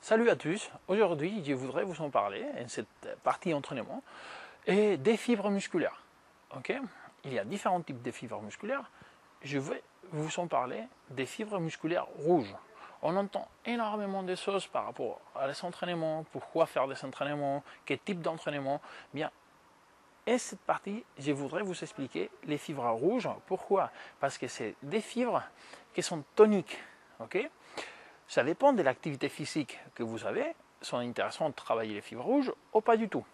Salut à tous, aujourd'hui je voudrais vous en parler, en cette partie entraînement, et des fibres musculaires. Okay, il y a différents types de fibres musculaires, je vais vous en parler des fibres musculaires rouges. On entend énormément de choses par rapport à les entraînements, pourquoi faire des entraînements, quel type d'entraînement. Bien, et cette partie, je voudrais vous expliquer les fibres rouges. Pourquoi? Parce que c'est des fibres qui sont toniques. Okay, ça dépend de l'activité physique que vous avez. C'est intéressant de travailler les fibres rouges ou pas du tout,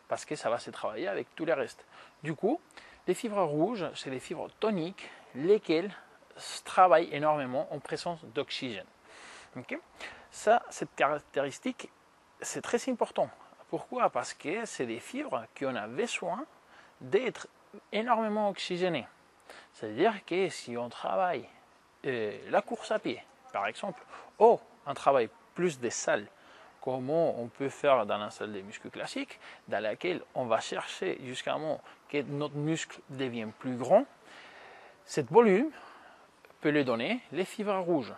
parce que ça va se travailler avec tous les restes. Du coup, les fibres rouges, c'est des fibres toniques, lesquelles travaillent énormément en présence d'oxygène. Okay, cette caractéristique, c'est très important. Pourquoi? Parce que c'est des fibres qu'on a besoin d'être énormément oxygénées. C'est-à-dire que si on travaille la course à pied, par exemple, ou un travail plus de salle, comme on peut faire dans la salle de muscu classique, dans laquelle on va chercher jusqu'à un moment que notre muscle devienne plus grand, cet volume peut lui donner les fibres rouges.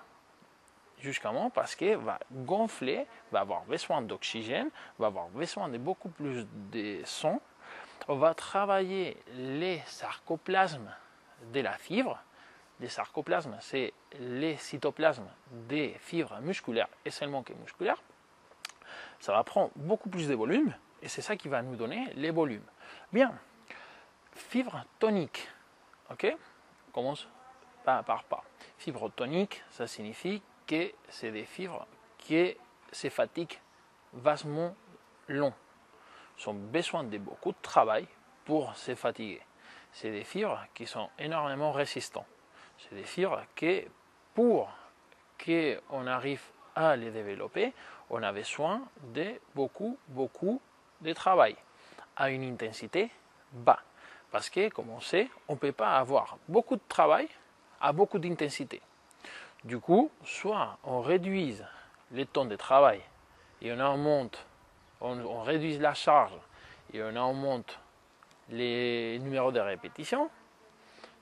Jusqu'à un moment parce qu'il va gonfler, va avoir besoin d'oxygène, va avoir besoin de beaucoup plus de sang. On va travailler les sarcoplasmes de la fibre. Les sarcoplasmes, c'est les cytoplasmes des fibres musculaires et seulement que musculaires. Ça va prendre beaucoup plus de volume et c'est ça qui va nous donner les volumes. Bien, fibres toniques. Ok, on commence pas par pas. Fibres toniques, ça signifie que c'est des fibres qui se fatiguent vastement long. Ils ont besoin de beaucoup de travail pour se fatiguer. C'est des fibres qui sont énormément résistantes. C'est des fibres qui, pour qu'on arrive à les développer, on a besoin de beaucoup de travail à une intensité basse. Parce que, comme on sait, on ne peut pas avoir beaucoup de travail à beaucoup d'intensité. Du coup, soit on réduit le temps de travail et on réduit la charge et on augmente les numéros de répétition,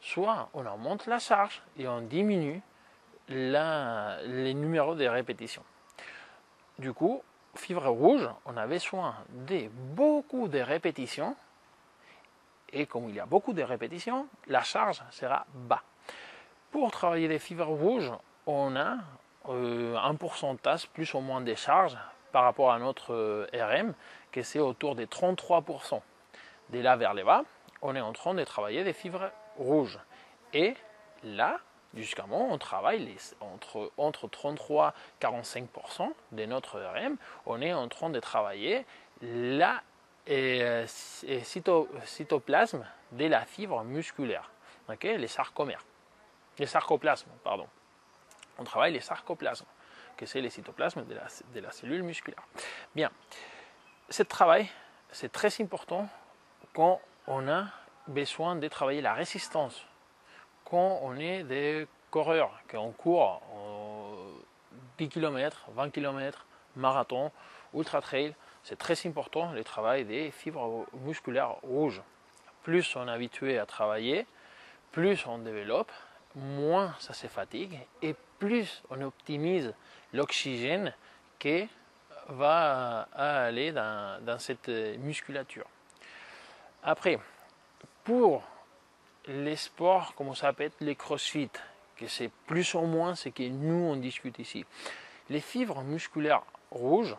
soit on augmente la charge et on diminue les numéros de répétition. Du coup, fibre rouge, on a besoin de beaucoup de répétitions et comme il y a beaucoup de répétitions, la charge sera bas. Pour travailler les fibres rouges, on a un pourcentage plus ou moins de charge par rapport à notre RM, que c'est autour de 33%. De là vers le bas, on est en train de travailler des fibres rouges. Et là, jusqu'à moment, on travaille entre 33 et 45% de notre RM. On est en train de travailler la cytoplasme de la fibre musculaire, okay, les sarcomères. Les sarcoplasmes, pardon. On travaille les sarcoplasmes, que c'est les cytoplasmes de la cellule musculaire. Bien, ce travail, c'est très important quand on a besoin de travailler la résistance, quand on est des coureurs, qu'on court 10 km, 20 km, marathon, ultra trail, c'est très important le travail des fibres musculaires rouges. Plus on est habitué à travailler, plus on développe, moins ça se fatigue et plus on optimise l'oxygène qui va aller dans cette musculature. Après, pour les sports, comme ça peut être les crossfit, que c'est plus ou moins ce que nous on discute ici, les fibres musculaires rouges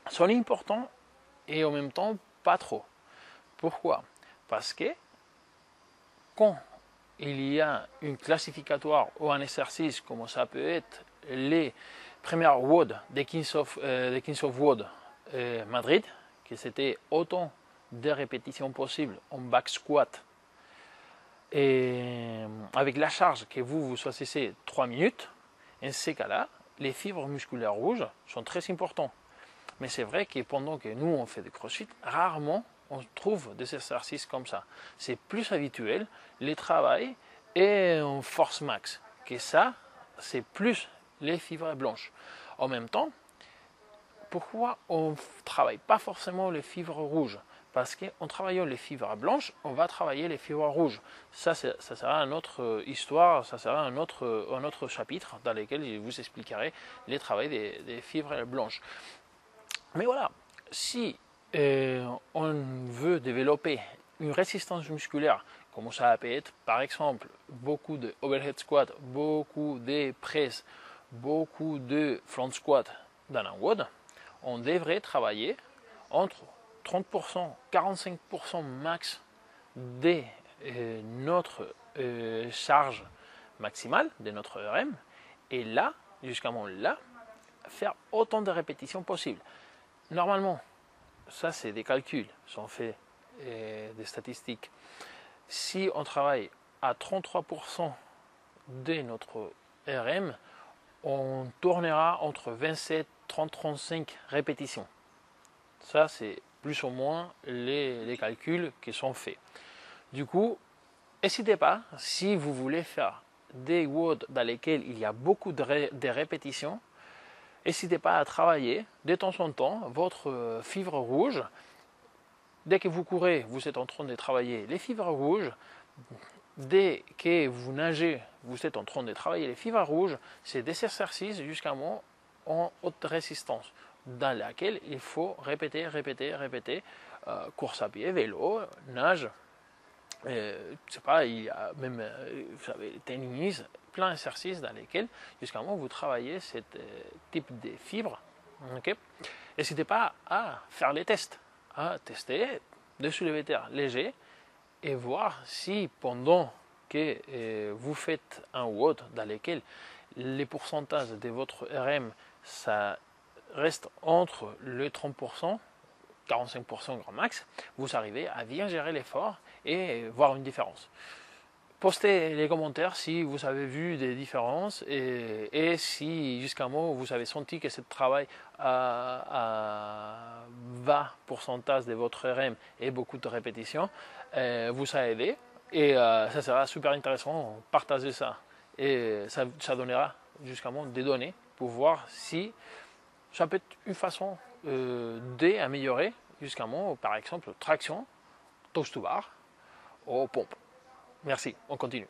sont importantes et en même temps pas trop. Pourquoi? Parce que quand il y a une classificatoire ou un exercice comme ça peut être les premières WOD de Kings of WOD Madrid, que c'était autant de répétitions possibles en back squat et avec la charge que vous choisissez 3 minutes, en ces cas-là, les fibres musculaires rouges sont très importantes. Mais c'est vrai que pendant que nous on fait des crossfit, rarement on trouve des exercices comme ça. C'est plus habituel les travail et en force max. Que ça, c'est plus les fibres blanches. En même temps, pourquoi on ne travaille pas forcément les fibres rouges? parce qu'en travaillant les fibres blanches, on va travailler les fibres rouges. Ça sera une autre histoire, ça sera un autre chapitre dans lequel je vous expliquerai les travaux des fibres blanches. Mais voilà, si on veut développer une résistance musculaire, comme ça peut être par exemple beaucoup de overhead squat, beaucoup de presses, beaucoup de front squat dans un WOD, on devrait travailler entre 30%, 45% max de notre charge maximale, de notre RM, et là, jusqu'à là, faire autant de répétitions possibles. Normalement, ça c'est des calculs, sont faits des statistiques. Si on travaille à 33% de notre RM, on tournera entre 27, 30, 35 répétitions. Ça c'est plus ou moins les calculs qui sont faits. Du coup, n'hésitez pas, si vous voulez faire des WOD dans lesquels il y a beaucoup de répétitions, n'hésitez pas à travailler de temps en temps votre fibre rouge. Dès que vous courez, vous êtes en train de travailler les fibres rouges. Dès que vous nagez, vous êtes en train de travailler les fibres rouges. C'est des exercices jusqu'à en haute résistance, dans laquelle il faut répéter, course à pied, vélo, nage. Je sais pas, il y a même, vous savez, tennis, plein d'exercices dans lesquels jusqu'à vous travaillez ce type de fibres. Okay. N'hésitez pas à faire les tests, à tester de soulever terre léger et voir si pendant que vous faites un WOD dans lequel les pourcentages de votre RM ça reste entre le 30%, 45% grand max, vous arrivez à bien gérer l'effort et voir une différence. Postez les commentaires si vous avez vu des différences et si jusqu'à vous avez senti que ce travail à 20% de votre RM et beaucoup de répétitions vous a aidé. Et ça sera super intéressant, partagez ça. Et ça donnera jusqu'à des données pour voir si ça peut être une façon d'améliorer jusqu'à par exemple, traction, toast to bar ou pompe. Merci, on continue.